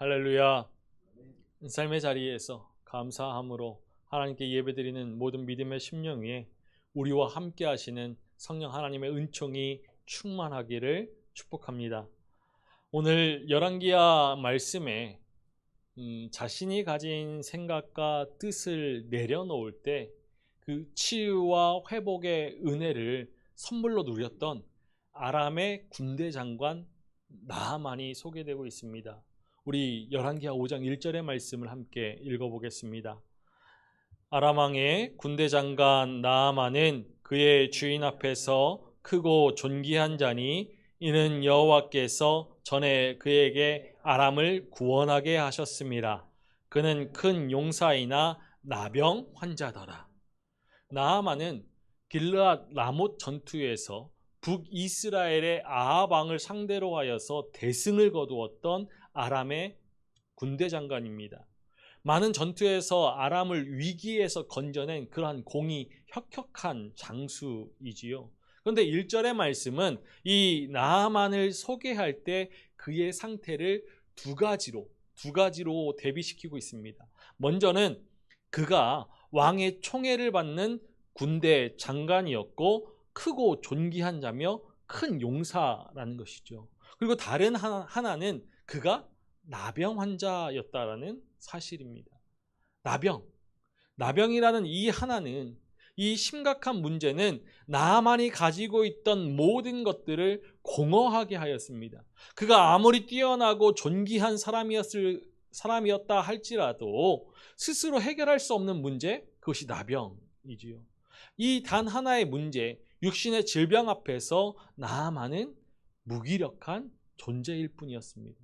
할렐루야. 삶의 자리에서 감사함으로 하나님께 예배드리는 모든 믿음의 심령 위에 우리와 함께 하시는 성령 하나님의 은총이 충만하기를 축복합니다. 오늘 열왕기하 말씀에 자신이 가진 생각과 뜻을 내려놓을 때 그 치유와 회복의 은혜를 선물로 누렸던 아람의 군대 장관 나아만이 소개되고 있습니다. 우리 열왕기하 5장 1절의 말씀을 함께 읽어보겠습니다. 아람 왕의 군대 장관 나아만은 그의 주인 앞에서 크고 존귀한 자니 이는 여호와께서 전에 그에게 아람을 구원하게 하셨습니다. 그는 큰 용사이나 나병 환자더라. 나아만은 길르앗 라못 전투에서 북이스라엘의 아합 왕을 상대로 하여서 대승을 거두었던 아람의 군대 장관입니다. 많은 전투에서 아람을 위기에서 건져낸 그러한 공이 혁혁한 장수이지요. 그런데 1절의 말씀은 이 나아만을 소개할 때 그의 상태를 두 가지로 대비시키고 있습니다. 먼저는 그가 왕의 총애를 받는 군대 장관이었고 크고 존귀한 자며 큰 용사라는 것이죠. 그리고 다른 하나는 그가 나병 환자였다라는 사실입니다. 나병이라는 이 하나는, 이 심각한 문제는 나아만이 가지고 있던 모든 것들을 공허하게 하였습니다. 그가 아무리 뛰어나고 존귀한 사람이었다 할지라도 스스로 해결할 수 없는 문제, 그것이 나병이지요. 이 단 하나의 문제, 육신의 질병 앞에서 나아만은 무기력한 존재일 뿐이었습니다.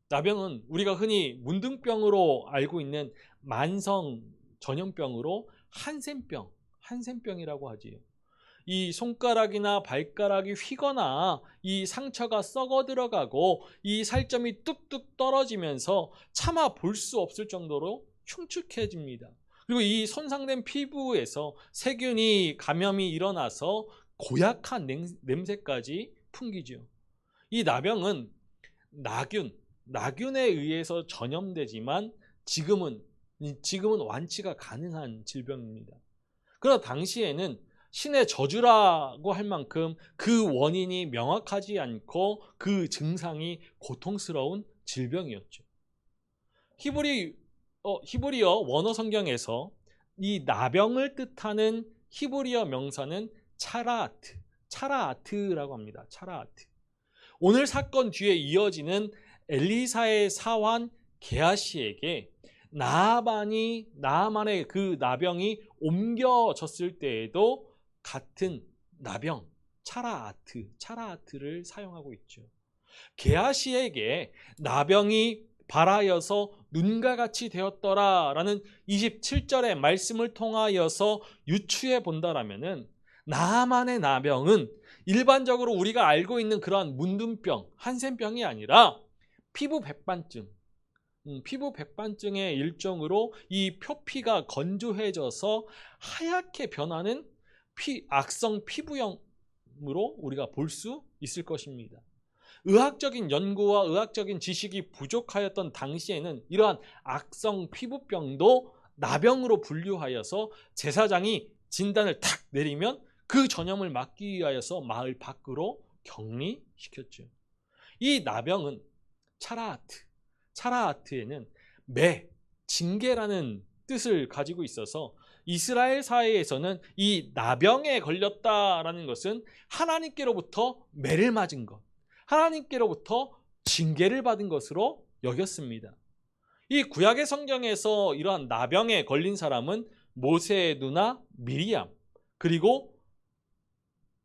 나병은 우리가 흔히 문둥병으로 알고 있는 만성 전염병으로 한센병이라고 하지요. 이 손가락이나 발가락이 휘거나 이 상처가 썩어 들어가고 이 살점이 뚝뚝 떨어지면서 차마 볼 수 없을 정도로 흉측해집니다. 그리고 이 손상된 피부에서 세균이 감염이 일어나서 고약한 냄새까지 풍기죠. 이 나병은 나균에 의해서 전염되지만 지금은 완치가 가능한 질병입니다. 그러나 당시에는 신의 저주라고 할 만큼 그 원인이 명확하지 않고 그 증상이 고통스러운 질병이었죠. 히브리어 원어 성경에서 이 나병을 뜻하는 히브리어 명사는 차라아트라고 합니다. 차라아트. 오늘 사건 뒤에 이어지는 엘리사의 사환 게하시에게 나아만의 그 나병이 옮겨졌을 때에도 같은 나병, 차라아트를 사용하고 있죠. 게하시에게 나병이 발하여서 눈과 같이 되었더라라는 27절의 말씀을 통하여서 유추해 본다라면은 나아만의 나병은 일반적으로 우리가 알고 있는 그러한 문둥병, 한센병이 아니라 피부 백반증의 일종으로 이 표피가 건조해져서 하얗게 변하는 악성 피부염으로 우리가 볼 수 있을 것입니다. 의학적인 연구와 의학적인 지식이 부족하였던 당시에는 이러한 악성 피부병도 나병으로 분류하여서 제사장이 진단을 탁 내리면 그 전염을 막기 위하여서 마을 밖으로 격리시켰죠. 이 나병은 차라아트에는 징계라는 뜻을 가지고 있어서 이스라엘 사회에서는 이 나병에 걸렸다라는 것은 하나님께로부터 매를 맞은 것, 하나님께로부터 징계를 받은 것으로 여겼습니다. 이 구약의 성경에서 이러한 나병에 걸린 사람은 모세의 누나 미리암, 그리고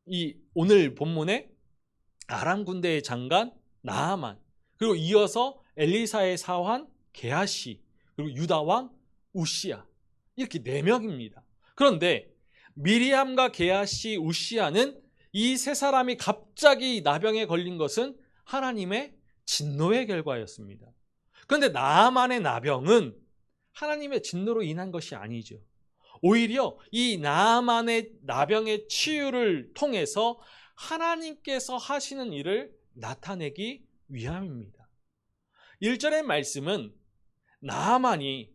이 오늘 본문의 아람 군대의 장관 나아만, 그리고 이어서 엘리사의 사환 게하시, 그리고 유다 왕 우시야, 이렇게 4명입니다. 그런데 미리암과 게하시, 우시야는 이 세 사람이 갑자기 나병에 걸린 것은 하나님의 진노의 결과였습니다. 그런데 나아만의 나병은 하나님의 진노로 인한 것이 아니죠. 오히려 이 나아만의 나병의 치유를 통해서 하나님께서 하시는 일을 나타내기 위함입니다. 1절의 말씀은 나아만이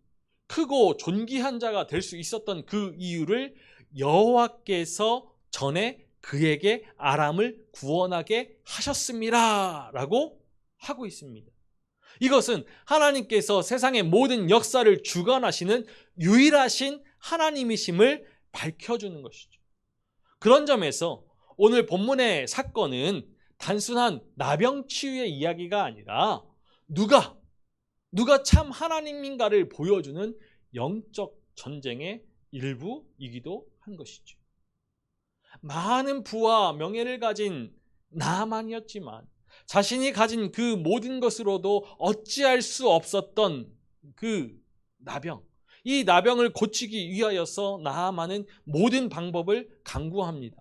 크고 존귀한 자가 될 수 있었던 그 이유를 여호와께서 전에 그에게 아람을 구원하게 하셨습니다 라고 하고 있습니다. 이것은 하나님께서 세상의 모든 역사를 주관하시는 유일하신 하나님이심을 밝혀주는 것이죠. 그런 점에서 오늘 본문의 사건은 단순한 나병치유의 이야기가 아니라 누가 참 하나님인가를 보여주는 영적 전쟁의 일부이기도 한 것이죠. 많은 부와 명예를 가진 나아만이었지만 자신이 가진 그 모든 것으로도 어찌할 수 없었던 그 나병, 이 나병을 고치기 위하여서 나아만은 모든 방법을 강구합니다.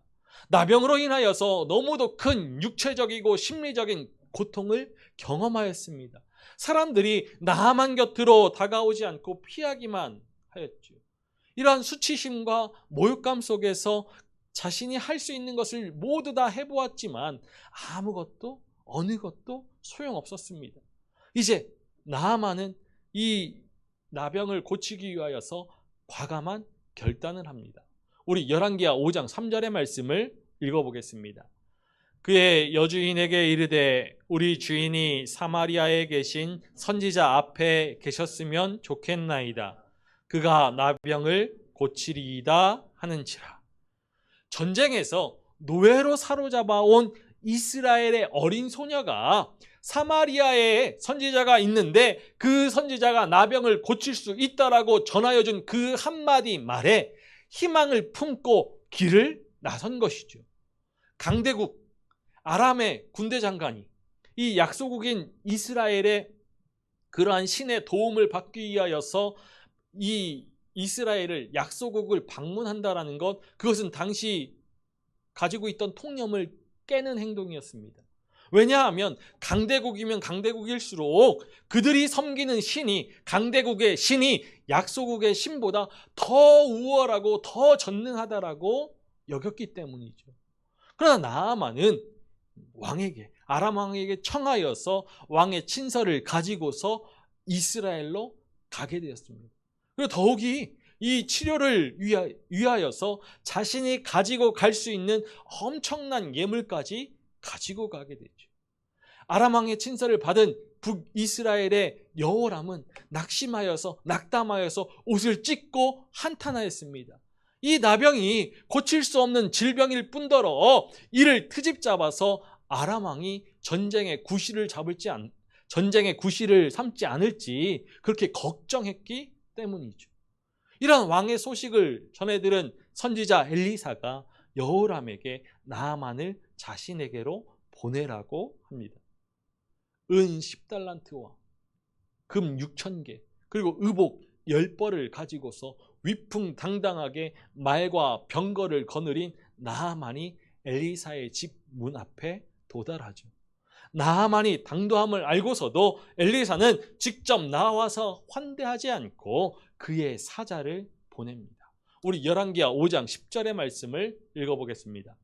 나병으로 인하여서 너무도 큰 육체적이고 심리적인 고통을 경험하였습니다. 사람들이 나아만 곁으로 다가오지 않고 피하기만 하였죠. 이러한 수치심과 모욕감 속에서 자신이 할 수 있는 것을 모두 다 해보았지만 아무것도 어느 것도 소용없었습니다. 이제 나아만은 이 나병을 고치기 위하여서 과감한 결단을 합니다. 우리 열왕기하 5장 3절의 말씀을 읽어보겠습니다. 그의 여주인에게 이르되 우리 주인이 사마리아에 계신 선지자 앞에 계셨으면 좋겠나이다. 그가 나병을 고치리이다 하는지라. 전쟁에서 노예로 사로잡아온 이스라엘의 어린 소녀가 사마리아에 선지자가 있는데 그 선지자가 나병을 고칠 수 있다라고 전하여 준 그 한마디 말에 희망을 품고 길을 나선 것이죠. 강대국 아람의 군대 장관이 이 약소국인 이스라엘의 그러한 신의 도움을 받기 위하여서 이 이스라엘을 약소국을 방문한다라는 것, 그것은 당시 가지고 있던 통념을 깨는 행동이었습니다. 왜냐하면 강대국이면 강대국일수록 그들이 섬기는 신이, 강대국의 신이 약소국의 신보다 더 우월하고 더 전능하다라고 여겼기 때문이죠. 그러나 나아만은 왕에게, 아람 왕에게 청하여서 왕의 친서를 가지고서 이스라엘로 가게 되었습니다. 그리고 더욱이 이 치료를 위하여서 자신이 가지고 갈 수 있는 엄청난 예물까지 가지고 가게 되죠. 아람 왕의 친서를 받은 북이스라엘의 여호람은 낙담하여서 옷을 찢고 한탄하였습니다. 이 나병이 고칠 수 없는 질병일 뿐더러 이를 트집 잡아서 아람 왕이 전쟁의 구실을 삼지 않을지 그렇게 걱정했기 때문이죠. 이런 왕의 소식을 전해들은 선지자 엘리사가 여호람에게 나아만을 자신에게로 보내라고 합니다. 은 10달란트와 금 6,000개 그리고 의복 10벌을 가지고서 위풍당당하게 말과 병거를 거느린 나아만이 엘리사의 집 문 앞에 도달하죠. 나아만이 당도함을 알고서도 엘리사는 직접 나와서 환대하지 않고 그의 사자를 보냅니다. 우리 열왕기하 5장 10절의 말씀을 읽어보겠습니다.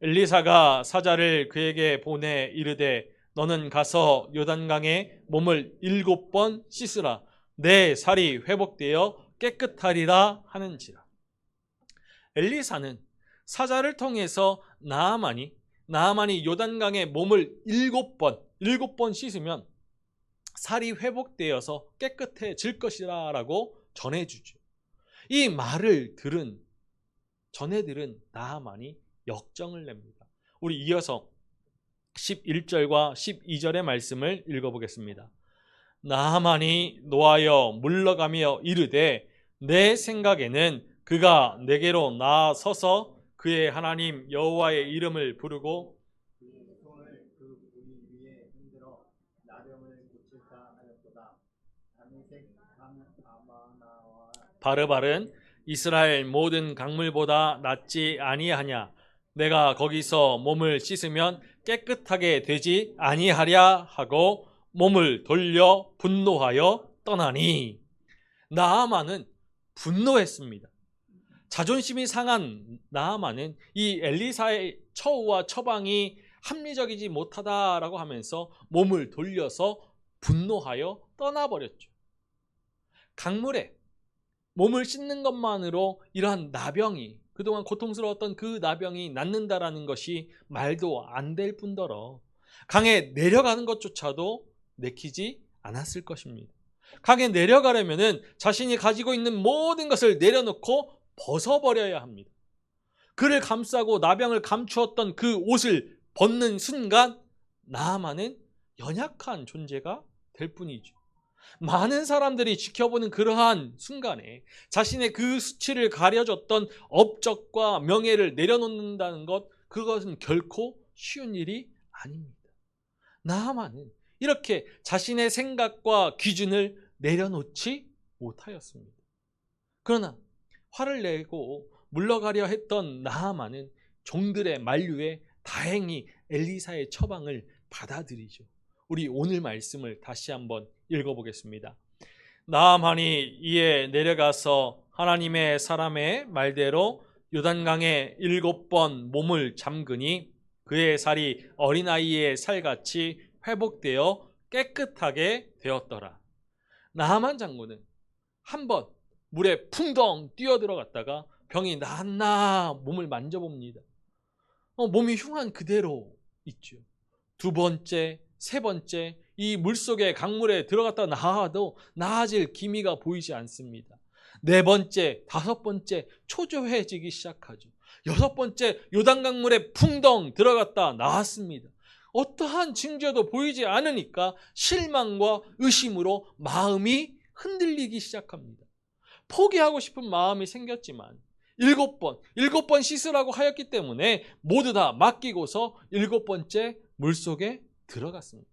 엘리사가 사자를 그에게 보내 이르되 너는 가서 요단강에 몸을 7번 씻으라. 내 살이 회복되어 깨끗하리라 하는지라. 엘리사는 사자를 통해서 나아만이 요단강에 몸을 7번 씻으면 살이 회복되어서 깨끗해질 것이라 라고 전해주죠. 이 말을 전해 들은 나아만이 역정을 냅니다. 우리 이어서 11절과 12절의 말씀을 읽어보겠습니다. 나아만이 노하여 물러가며 이르되 내 생각에는 그가 내게로 나서서 그의 하나님 여호와의 이름을 부르고 손을 그 무리 위에 흔들어 나병을 고칠까 하였도다. 다메섹 강 아마나와 바르바른 이스라엘 모든 강물보다 낫지 아니하냐. 내가 거기서 몸을 씻으면 깨끗하게 되지 아니하랴 하고 몸을 돌려 분노하여 떠나니. 나아만은 분노했습니다. 자존심이 상한 나아만은 이 엘리사의 처우와 처방이 합리적이지 못하다라고 하면서 몸을 돌려서 분노하여 떠나버렸죠. 강물에 몸을 씻는 것만으로 이러한 나병이, 그동안 고통스러웠던 그 나병이 낫는다라는 것이 말도 안 될 뿐더러 강에 내려가는 것조차도 내키지 않았을 것입니다. 강에 내려가려면 자신이 가지고 있는 모든 것을 내려놓고 벗어버려야 합니다. 그를 감싸고 나병을 감추었던 그 옷을 벗는 순간 나아만은 연약한 존재가 될 뿐이죠. 많은 사람들이 지켜보는 그러한 순간에 자신의 그 수치를 가려줬던 업적과 명예를 내려놓는다는 것, 그것은 결코 쉬운 일이 아닙니다. 나아만은 이렇게 자신의 생각과 기준을 내려놓지 못하였습니다. 그러나 화를 내고 물러가려 했던 나아만은 종들의 만류에 다행히 엘리사의 처방을 받아들이죠. 우리 오늘 말씀을 다시 한번 읽어보겠습니다. 나아만이 이에 내려가서 하나님의 사람의 말대로 요단강에 7번 몸을 잠그니 그의 살이 어린아이의 살같이 회복되어 깨끗하게 되었더라. 나아만 장군은 한번 물에 풍덩 뛰어들어갔다가 병이 낫나 몸을 만져봅니다. 몸이 흉한 그대로 있죠. 두 번째, 세 번째, 이 물속에 강물에 들어갔다 나와도 나아질 기미가 보이지 않습니다. 네 번째, 다섯 번째, 초조해지기 시작하죠. 여섯 번째, 요단강물에 풍덩 들어갔다 나왔습니다. 어떠한 징조도 보이지 않으니까 실망과 의심으로 마음이 흔들리기 시작합니다. 포기하고 싶은 마음이 생겼지만 7번 씻으라고 하였기 때문에 모두 다 맡기고서 7번째 물속에 들어갔습니다.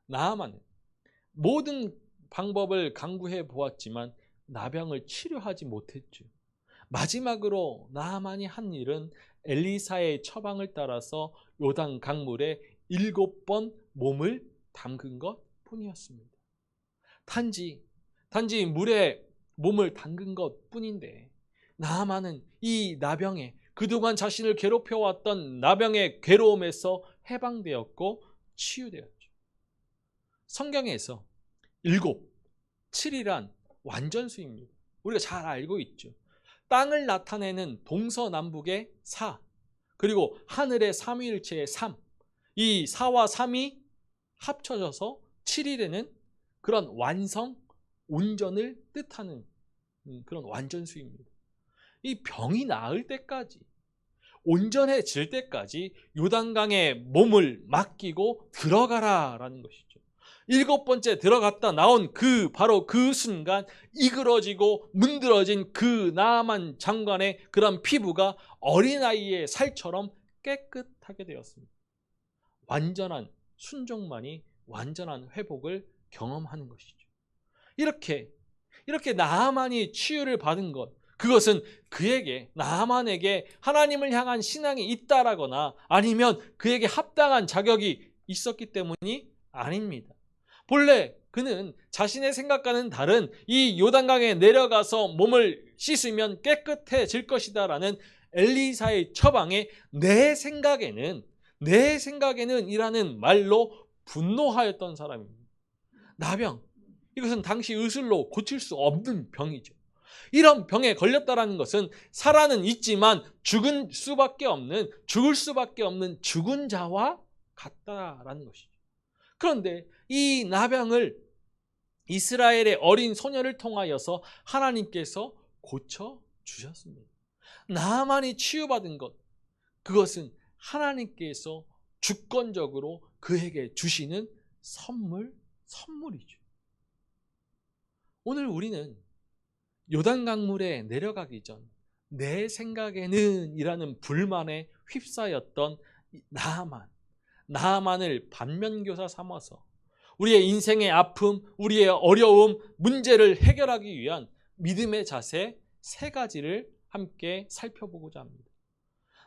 나아만은 모든 방법을 강구해 보았지만 나병을 치료하지 못했죠. 마지막으로 나아만이 한 일은 엘리사의 처방을 따라서 요단 강물에 7번 몸을 담근 것 뿐이었습니다. 단지 물에 몸을 담근 것 뿐인데 나아만은 이 나병에, 그동안 자신을 괴롭혀왔던 나병의 괴로움에서 해방되었고 치유되었죠. 성경에서 7, 7이란 완전수입니다. 우리가 잘 알고 있죠. 땅을 나타내는 동서남북의 4, 그리고 하늘의 삼위일체의 3, 이 4와 3이 합쳐져서 7이 되는 그런 완성, 온전을 뜻하는 그런 완전수입니다. 이 병이 나을 때까지, 온전해질 때까지 요단강에 몸을 맡기고 들어가라라는 것이죠. 7번째 들어갔다 나온 바로 그 순간 이그러지고 문드러진 그 나아만 장관의 그런 피부가 어린아이의 살처럼 깨끗하게 되었습니다. 완전한 순종만이 완전한 회복을 경험하는 것이죠. 이렇게 나아만이 치유를 받은 것, 그것은 나아만에게 하나님을 향한 신앙이 있다라거나 아니면 그에게 합당한 자격이 있었기 때문이 아닙니다. 본래 그는 자신의 생각과는 다른 이 요단강에 내려가서 몸을 씻으면 깨끗해질 것이다라는 엘리사의 처방에 내 생각에는 이라는 말로 분노하였던 사람입니다. 나병, 이것은 당시 의술로 고칠 수 없는 병이죠. 이런 병에 걸렸다라는 것은 살아는 있지만 죽을 수밖에 없는 죽은 자와 같다라는 것이죠. 그런데 이 나병을 이스라엘의 어린 소녀를 통하여서 하나님께서 고쳐주셨습니다. 나아만이 치유받은 것, 그것은 하나님께서 주권적으로 그에게 주시는 선물이죠. 오늘 우리는 요단강물에 내려가기 전 내 생각에는 이라는 불만에 휩싸였던 나아만을 반면교사 삼아서 우리의 인생의 아픔, 우리의 어려움, 문제를 해결하기 위한 믿음의 자세 3가지를 함께 살펴보고자 합니다.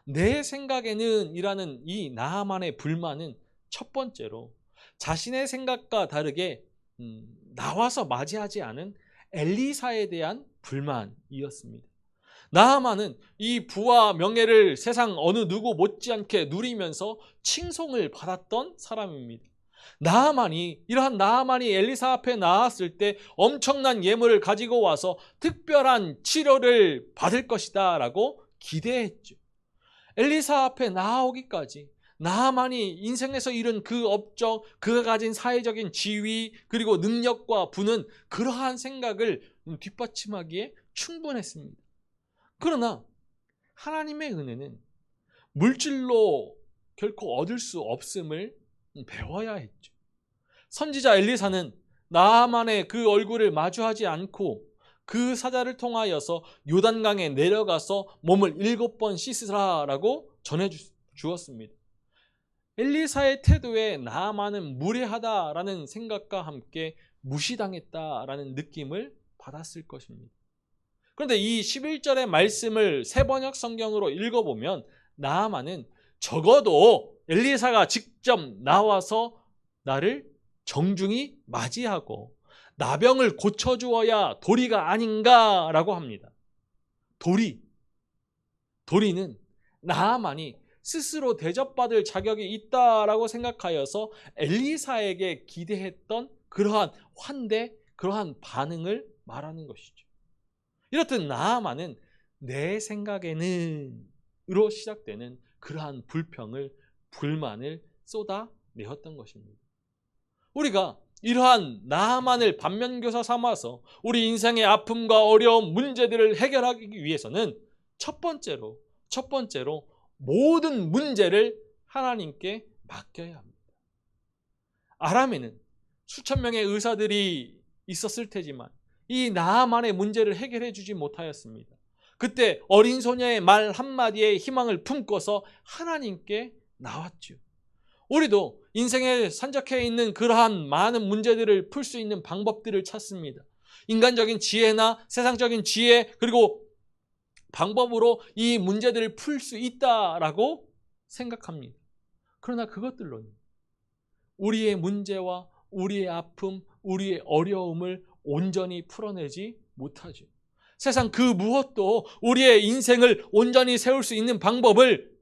내 생각에는 이라는 이 나아만의 불만은 첫 번째로 자신의 생각과 다르게 나와서 맞이하지 않은 엘리사에 대한 불만이었습니다. 나아만은 이 부와 명예를 세상 어느 누구 못지않게 누리면서 칭송을 받았던 사람입니다. 이러한 나아만이 엘리사 앞에 나왔을 때 엄청난 예물을 가지고 와서 특별한 치료를 받을 것이다 라고 기대했죠. 엘리사 앞에 나오기까지 나아만이 인생에서 이룬 그 업적, 그가 가진 사회적인 지위, 그리고 능력과 부는 그러한 생각을 뒷받침하기에 충분했습니다. 그러나 하나님의 은혜는 물질로 결코 얻을 수 없음을 배워야 했죠. 선지자 엘리사는 나아만의 그 얼굴을 마주하지 않고 그 사자를 통하여서 요단강에 내려가서 몸을 7번 씻으라라고 전해주었습니다. 엘리사의 태도에 나아만은 무례하다라는 생각과 함께 무시당했다라는 느낌을 받았을 것입니다. 그런데 이 11절의 말씀을 새번역 성경으로 읽어보면 나아만은 적어도 엘리사가 직접 나와서 나를 정중히 맞이하고 나병을 고쳐주어야 도리가 아닌가라고 합니다. 도리는 나아만이 스스로 대접받을 자격이 있다라고 생각하여서 엘리사에게 기대했던 그러한 환대, 그러한 반응을 말하는 것이죠. 이렇듯 나아만은 내 생각에는 으로 시작되는 그러한 불만을 쏟아내었던 것입니다. 우리가 이러한 나아만을 반면교사 삼아서 우리 인생의 아픔과 어려움, 문제들을 해결하기 위해서는 첫 번째로 모든 문제를 하나님께 맡겨야 합니다. 아람에는 수천 명의 의사들이 있었을 테지만 이 나아만의 문제를 해결해 주지 못하였습니다. 그때 어린 소녀의 말 한마디에 희망을 품고서 하나님께 나왔죠. 우리도 인생에 산적해 있는 그러한 많은 문제들을 풀 수 있는 방법들을 찾습니다. 인간적인 지혜나 세상적인 지혜 그리고 방법으로 이 문제들을 풀 수 있다라고 생각합니다. 그러나 그것들로는 우리의 문제와 우리의 아픔, 우리의 어려움을 온전히 풀어내지 못하죠. 세상 그 무엇도 우리의 인생을 온전히 세울 수 있는 방법을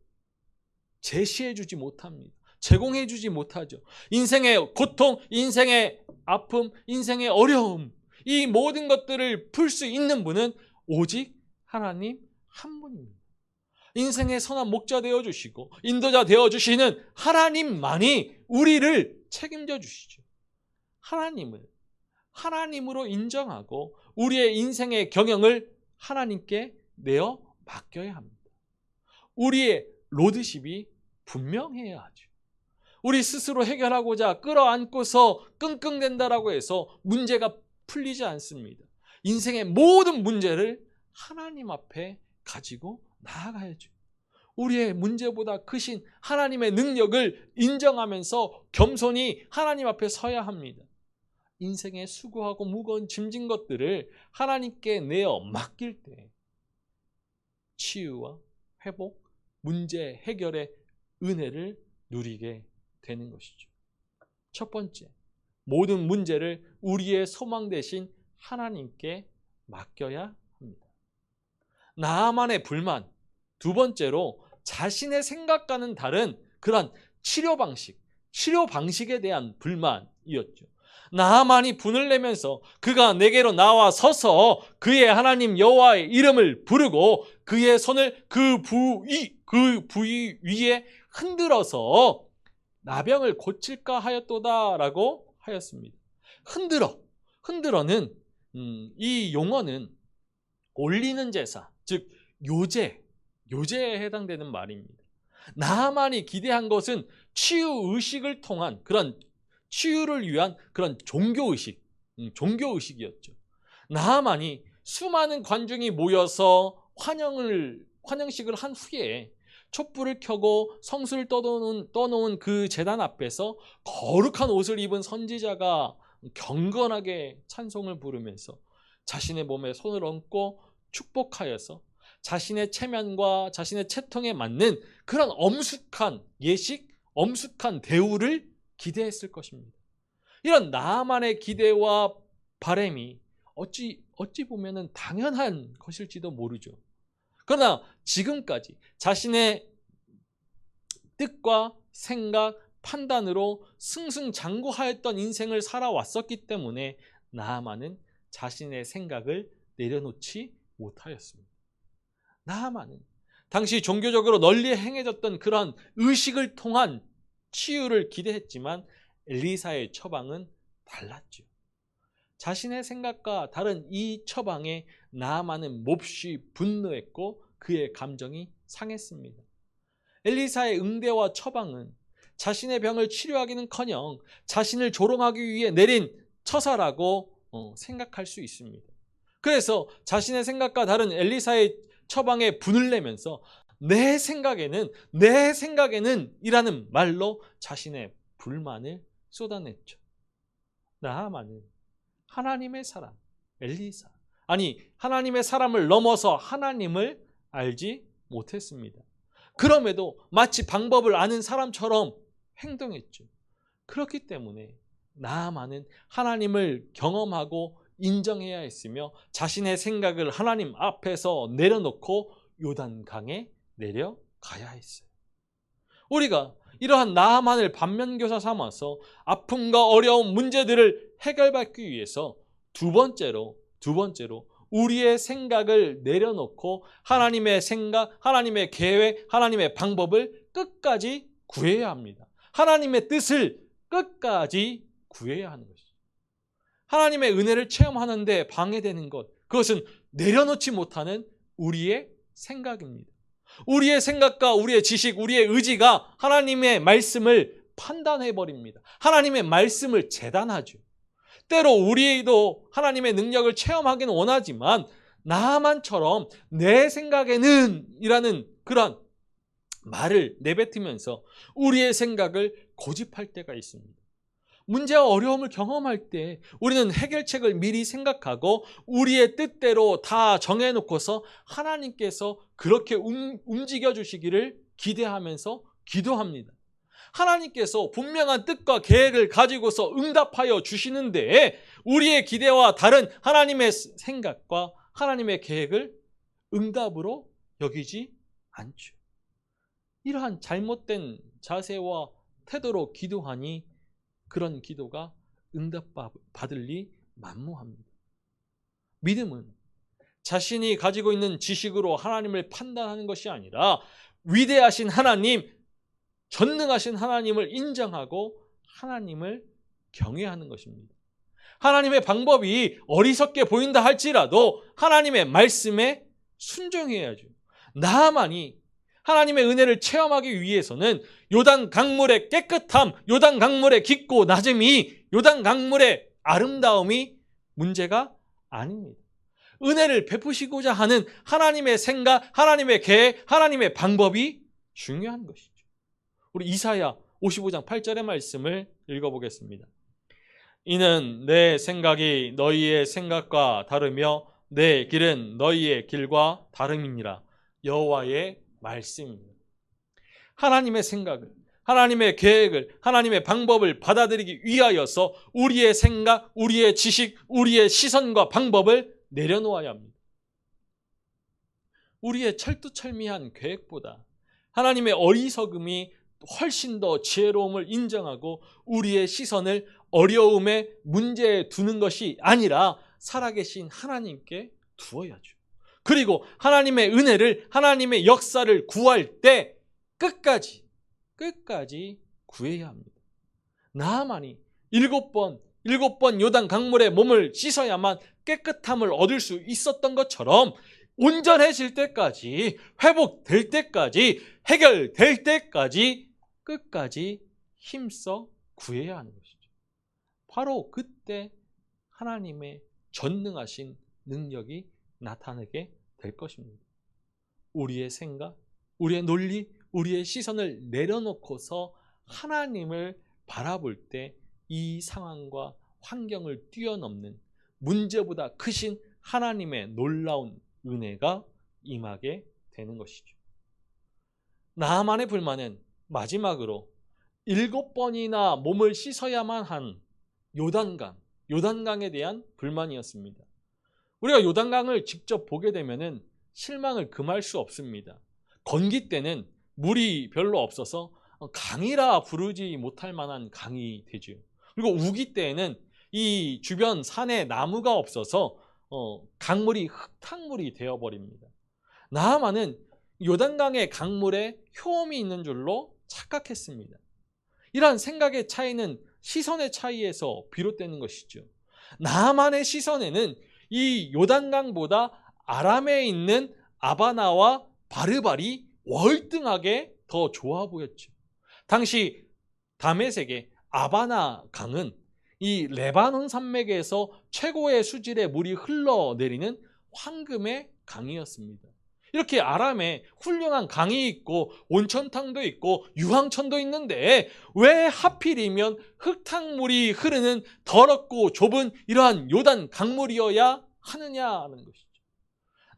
제시해주지 못합니다. 제공해주지 못하죠. 인생의 고통, 인생의 아픔, 인생의 어려움, 이 모든 것들을 풀 수 있는 분은 오직 하나님 한 분입니다. 인생의 선한 목자 되어주시고 인도자 되어주시는 하나님만이 우리를 책임져 주시죠. 하나님으로 인정하고 우리의 인생의 경영을 하나님께 내어 맡겨야 합니다. 우리의 로드십이 분명해야 하죠. 우리 스스로 해결하고자 끌어안고서 끙끙댄다라고 해서 문제가 풀리지 않습니다. 인생의 모든 문제를 하나님 앞에 가지고 나아가야죠. 우리의 문제보다 크신 하나님의 능력을 인정하면서 겸손히 하나님 앞에 서야 합니다. 인생의 수고하고 무거운 짐진 것들을 하나님께 내어 맡길 때 치유와 회복, 문제 해결의 은혜를 누리게 되는 것이죠. 첫 번째, 모든 문제를 우리의 소망 대신 하나님께 맡겨야 합니다. 나만의 불만, 두 번째로 자신의 생각과는 다른 그런 치료 방식에 대한 불만이었죠. 나만이 분을 내면서 그가 내게로 나와 서서 그의 하나님 여호와의 이름을 부르고 그의 손을 그 부위 위에 흔들어서 나병을 고칠까 하였도다라고 하였습니다. 흔들어는 이 용어는 올리는 제사, 즉 요제에 해당되는 말입니다. 나만이 기대한 것은 치유 의식을 통한 그런 치유를 위한 그런 종교의식이었죠. 나만이 수많은 관중이 모여서 환영식을 한 후에 촛불을 켜고 성수를 떠놓은 그 제단 앞에서 거룩한 옷을 입은 선지자가 경건하게 찬송을 부르면서 자신의 몸에 손을 얹고 축복하여서 자신의 체면과 자신의 체통에 맞는 그런 엄숙한 예식, 엄숙한 대우를 기대했을 것입니다. 이런 나만의 기대와 바람이 어찌 보면은 당연한 것일지도 모르죠. 그러나 지금까지 자신의 뜻과 생각, 판단으로 승승장구하였던 인생을 살아왔었기 때문에 나아만은 자신의 생각을 내려놓지 못하였습니다. 나아만은 당시 종교적으로 널리 행해졌던 그러한 의식을 통한 치유를 기대했지만 엘리사의 처방은 달랐죠. 자신의 생각과 다른 이 처방에 나아만은 몹시 분노했고 그의 감정이 상했습니다. 엘리사의 응대와 처방은 자신의 병을 치료하기는커녕 자신을 조롱하기 위해 내린 처사라고 생각할 수 있습니다. 그래서 자신의 생각과 다른 엘리사의 처방에 분을 내면서 내 생각에는 이라는 말로 자신의 불만을 쏟아냈죠. 나아만은 하나님의 사람 엘리사, 하나님의 사람을 넘어서 하나님을 알지 못했습니다. 그럼에도 마치 방법을 아는 사람처럼 행동했죠. 그렇기 때문에 나아만은 하나님을 경험하고 인정해야 했으며 자신의 생각을 하나님 앞에서 내려놓고 요단강에 내려가야 했어요. 우리가 이러한 나아만을 반면교사 삼아서 아픔과 어려운 문제들을 해결받기 위해서 두 번째로 우리의 생각을 내려놓고 하나님의 생각, 하나님의 계획, 하나님의 방법을 끝까지 구해야 합니다. 하나님의 뜻을 끝까지 구해야 하는 것이죠. 하나님의 은혜를 체험하는 데 방해되는 것, 그것은 내려놓지 못하는 우리의 생각입니다. 우리의 생각과 우리의 지식, 우리의 의지가 하나님의 말씀을 판단해버립니다. 하나님의 말씀을 재단하죠. 때로 우리도 하나님의 능력을 체험하기는 원하지만 나만처럼 내 생각에는 이라는 그런 말을 내뱉으면서 우리의 생각을 고집할 때가 있습니다. 문제와 어려움을 경험할 때 우리는 해결책을 미리 생각하고 우리의 뜻대로 다 정해놓고서 하나님께서 그렇게 움직여 주시기를 기대하면서 기도합니다. 하나님께서 분명한 뜻과 계획을 가지고서 응답하여 주시는데 우리의 기대와 다른 하나님의 생각과 하나님의 계획을 응답으로 여기지 않죠. 이러한 잘못된 자세와 태도로 기도하니 그런 기도가 응답받을 리 만무합니다. 믿음은 자신이 가지고 있는 지식으로 하나님을 판단하는 것이 아니라 위대하신 하나님, 전능하신 하나님을 인정하고 하나님을 경외하는 것입니다. 하나님의 방법이 어리석게 보인다 할지라도 하나님의 말씀에 순종해야죠. 나아만이 하나님의 은혜를 체험하기 위해서는 요단 강물의 깨끗함, 요단 강물의 깊고 낮음이, 요단 강물의 아름다움이 문제가 아닙니다. 은혜를 베푸시고자 하는 하나님의 생각, 하나님의 계획, 하나님의 방법이 중요한 것이죠. 우리 이사야 55장 8절의 말씀을 읽어보겠습니다. 이는 내 생각이 너희의 생각과 다르며 내 길은 너희의 길과 다름이니라. 여호와의 말씀입니다. 하나님의 생각을, 하나님의 계획을, 하나님의 방법을 받아들이기 위하여서 우리의 생각, 우리의 지식, 우리의 시선과 방법을 내려놓아야 합니다. 우리의 철두철미한 계획보다 하나님의 어리석음이 훨씬 더 지혜로움을 인정하고 우리의 시선을 어려움에 문제에 두는 것이 아니라 살아계신 하나님께 두어야죠. 그리고 하나님의 은혜를, 하나님의 역사를 구할 때 끝까지 구해야 합니다. 나아만이 7번 요단 강물에 몸을 씻어야만 깨끗함을 얻을 수 있었던 것처럼 온전해질 때까지, 회복될 때까지, 해결될 때까지 끝까지 힘써 구해야 하는 것이죠. 바로 그때 하나님의 전능하신 능력이 나타나게 될 것입니다. 우리의 생각, 우리의 논리, 우리의 시선을 내려놓고서 하나님을 바라볼 때 이 상황과 환경을 뛰어넘는 문제보다 크신 하나님의 놀라운 은혜가 임하게 되는 것이죠. 나아만의 불만은 마지막으로 7번이나 몸을 씻어야만 한 요단강에 대한 불만이었습니다. 우리가 요단강을 직접 보게 되면은 실망을 금할 수 없습니다. 건기 때는 물이 별로 없어서 강이라 부르지 못할 만한 강이 되죠. 그리고 우기 때에는 이 주변 산에 나무가 없어서 강물이 흙탕물이 되어버립니다. 나아만은 요단강의 강물에 효험이 있는 줄로 착각했습니다. 이러한 생각의 차이는 시선의 차이에서 비롯되는 것이죠. 나아만의 시선에는 이 요단강보다 아람에 있는 아바나와 바르발이 월등하게 더 좋아 보였죠. 당시 다메섹의 아바나 강은 이 레바논 산맥에서 최고의 수질의 물이 흘러내리는 황금의 강이었습니다. 이렇게 아람에 훌륭한 강이 있고 온천탕도 있고 유황천도 있는데 왜 하필이면 흙탕물이 흐르는 더럽고 좁은 이러한 요단 강물이어야 하느냐는 것이죠.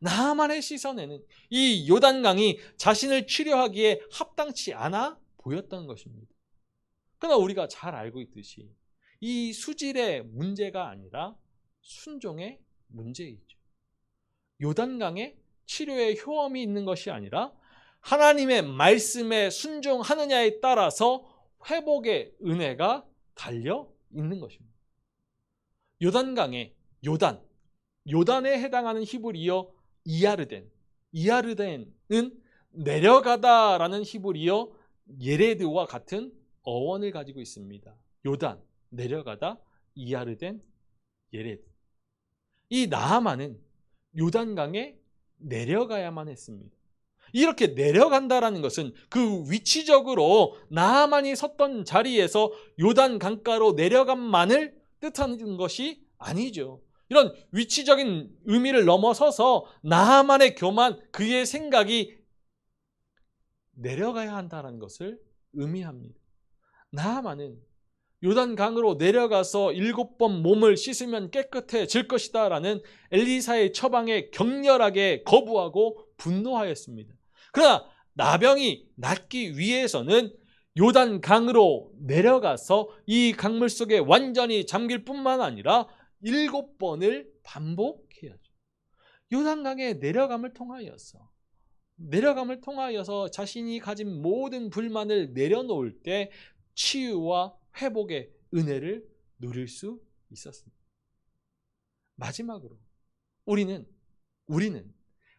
나만의 시선에는 이 요단강이 자신을 치료하기에 합당치 않아 보였던 것입니다. 그러나 우리가 잘 알고 있듯이 이 수질의 문제가 아니라 순종의 문제이죠. 요단강에 치료의 효험이 있는 것이 아니라 하나님의 말씀에 순종하느냐에 따라서 회복의 은혜가 달려 있는 것입니다. 요단강의 요단에 해당하는 히브리어 이아르덴은 내려가다라는 히브리어 예레드와 같은 어원을 가지고 있습니다. 요단, 내려가다, 이아르덴, 예레드. 이 나아만은 요단강에 내려가야만 했습니다. 이렇게 내려간다라는 것은 그 위치적으로 나아만이 섰던 자리에서 요단 강가로 내려간만을 뜻하는 것이 아니죠. 이런 위치적인 의미를 넘어서서 나아만의 교만, 그의 생각이 내려가야 한다는 것을 의미합니다. 나아만은 요단강으로 내려가서 7번 몸을 씻으면 깨끗해질 것이다 라는 엘리사의 처방에 격렬하게 거부하고 분노하였습니다. 그러나 나병이 낫기 위해서는 요단강으로 내려가서 이 강물 속에 완전히 잠길 뿐만 아니라 7번을 반복해야죠. 요단강에 내려감을 통하여서 자신이 가진 모든 불만을 내려놓을 때 치유와 회복의 은혜를 누릴 수 있었습니다. 마지막으로 우리는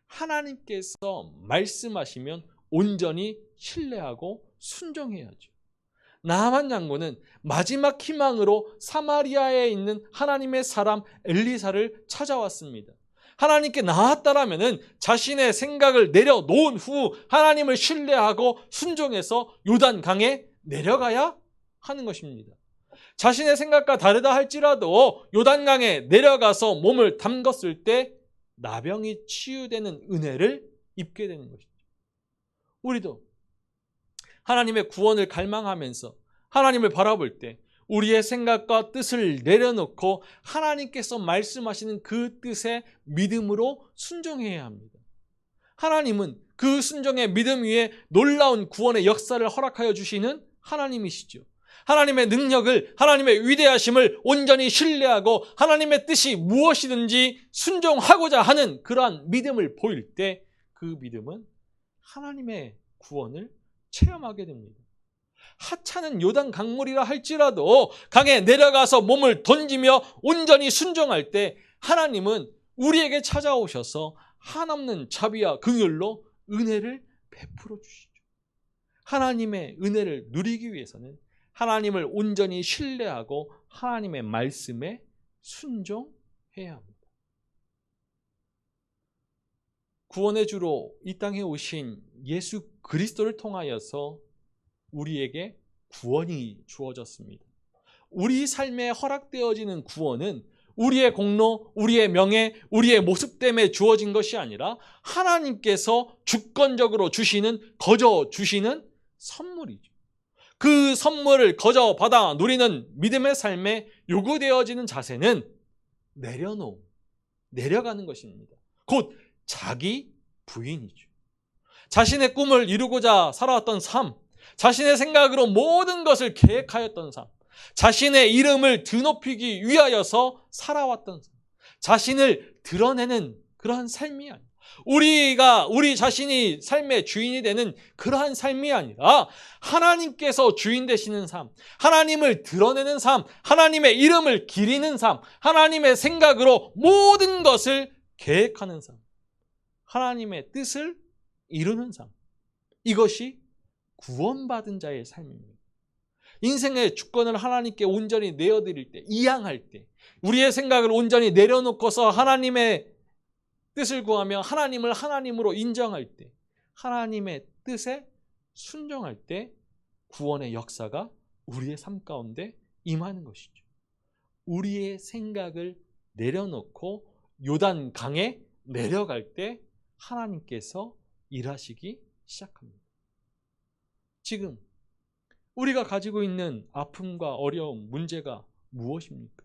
하나님께서 말씀하시면 온전히 신뢰하고 순종해야죠. 나아만 장군은 마지막 희망으로 사마리아에 있는 하나님의 사람 엘리사를 찾아왔습니다. 하나님께 나왔다라면 자신의 생각을 내려놓은 후 하나님을 신뢰하고 순종해서 요단강에 내려가야 하는 것입니다. 자신의 생각과 다르다 할지라도 요단강에 내려가서 몸을 담궜을 때 나병이 치유되는 은혜를 입게 되는 것이죠. 우리도 하나님의 구원을 갈망하면서 하나님을 바라볼 때 우리의 생각과 뜻을 내려놓고 하나님께서 말씀하시는 그 뜻에 믿음으로 순종해야 합니다. 하나님은 그 순종의 믿음 위에 놀라운 구원의 역사를 허락하여 주시는 하나님이시죠. 하나님의 능력을, 하나님의 위대하심을 온전히 신뢰하고 하나님의 뜻이 무엇이든지 순종하고자 하는 그러한 믿음을 보일 때 그 믿음은 하나님의 구원을 체험하게 됩니다. 하찮은 요단 강물이라 할지라도 강에 내려가서 몸을 던지며 온전히 순종할 때 하나님은 우리에게 찾아오셔서 한없는 자비와 긍휼로 은혜를 베풀어 주시죠. 하나님의 은혜를 누리기 위해서는 하나님을 온전히 신뢰하고 하나님의 말씀에 순종해야 합니다. 구원의 주로 이 땅에 오신 예수 그리스도를 통하여서 우리에게 구원이 주어졌습니다. 우리 삶에 허락되어지는 구원은 우리의 공로, 우리의 명예, 우리의 모습 때문에 주어진 것이 아니라 하나님께서 주권적으로 거저 주시는 선물이죠. 그 선물을 거저 받아 누리는 믿음의 삶에 요구되어지는 자세는 내려가는 것입니다. 곧 자기 부인이죠. 자신의 꿈을 이루고자 살아왔던 삶, 자신의 생각으로 모든 것을 계획하였던 삶, 자신의 이름을 드높이기 위하여서 살아왔던 삶, 자신을 드러내는 그러한 삶이 아니에요. 우리 자신이 삶의 주인이 되는 그러한 삶이 아니라 하나님께서 주인 되시는 삶, 하나님을 드러내는 삶, 하나님의 이름을 기리는 삶, 하나님의 생각으로 모든 것을 계획하는 삶, 하나님의 뜻을 이루는 삶. 이것이 구원받은 자의 삶입니다. 인생의 주권을 하나님께 온전히 내어드릴 때, 이양할 때, 우리의 생각을 온전히 내려놓고서 하나님의 뜻을 구하며 하나님을 하나님으로 인정할 때, 하나님의 뜻에 순종할 때 구원의 역사가 우리의 삶 가운데 임하는 것이죠. 우리의 생각을 내려놓고 요단 강에 내려갈 때 하나님께서 일하시기 시작합니다. 지금 우리가 가지고 있는 아픔과 어려움, 문제가 무엇입니까?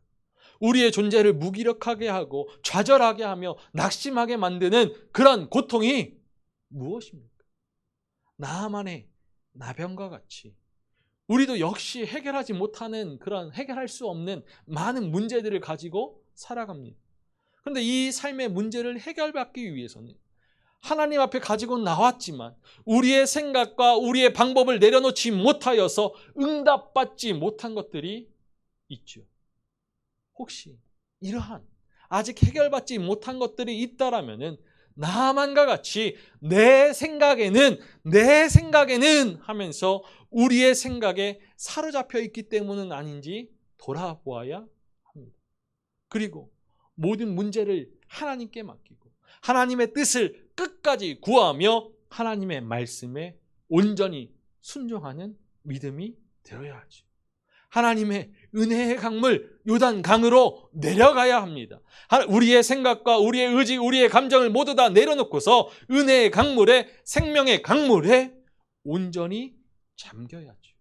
우리의 존재를 무기력하게 하고 좌절하게 하며 낙심하게 만드는 그런 고통이 무엇입니까? 나만의 나병과 같이 우리도 역시 해결하지 못하는 그런 해결할 수 없는 많은 문제들을 가지고 살아갑니다. 그런데 이 삶의 문제를 해결받기 위해서는 하나님 앞에 가지고 나왔지만 우리의 생각과 우리의 방법을 내려놓지 못하여서 응답받지 못한 것들이 있죠. 혹시 이러한 아직 해결받지 못한 것들이 있다라면은 나만과 같이 내 생각에는 하면서 우리의 생각에 사로잡혀 있기 때문은 아닌지 돌아보아야 합니다. 그리고 모든 문제를 하나님께 맡기고 하나님의 뜻을 끝까지 구하며 하나님의 말씀에 온전히 순종하는 믿음이 되어야 하죠. 하나님의 은혜의 강물 요단 강으로 내려가야 합니다. 우리의 생각과 우리의 의지, 우리의 감정을 모두 다 내려놓고서 은혜의 강물에, 생명의 강물에 온전히 잠겨야죠.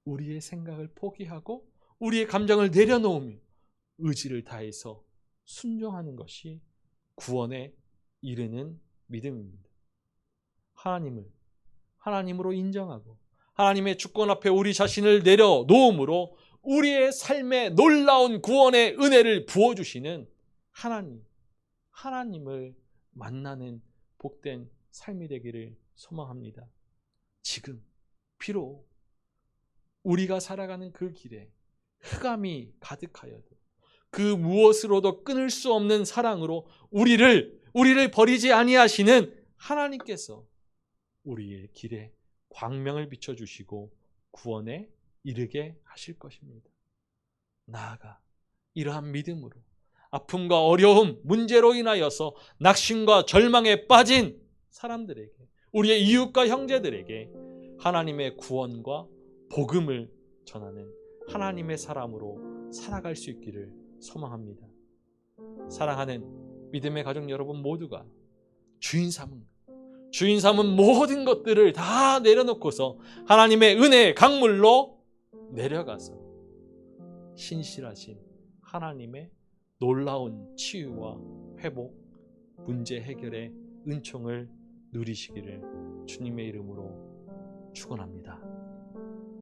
우리의 생각을 포기하고 우리의 감정을 내려놓으며 의지를 다해서 순종하는 것이 구원에 이르는 믿음입니다. 하나님을 하나님으로 인정하고 하나님의 주권 앞에 우리 자신을 내려놓음으로 우리의 삶에 놀라운 구원의 은혜를 부어주시는 하나님을 만나는 복된 삶이 되기를 소망합니다. 지금 비록 우리가 살아가는 그 길에 흑암이 가득하여도 그 무엇으로도 끊을 수 없는 사랑으로 우리를 버리지 아니하시는 하나님께서 우리의 길에 광명을 비춰주시고 구원에 이르게 하실 것입니다. 나아가 이러한 믿음으로 아픔과 어려움, 문제로 인하여서 낙심과 절망에 빠진 사람들에게, 우리의 이웃과 형제들에게 하나님의 구원과 복음을 전하는 하나님의 사람으로 살아갈 수 있기를 소망합니다. 사랑하는 믿음의 가족 여러분 모두가 주인 삼은 모든 것들을 다 내려놓고서 하나님의 은혜의 강물로 내려가서 신실하신 하나님의 놀라운 치유와 회복, 문제 해결의 은총을 누리시기를 주님의 이름으로 축원합니다.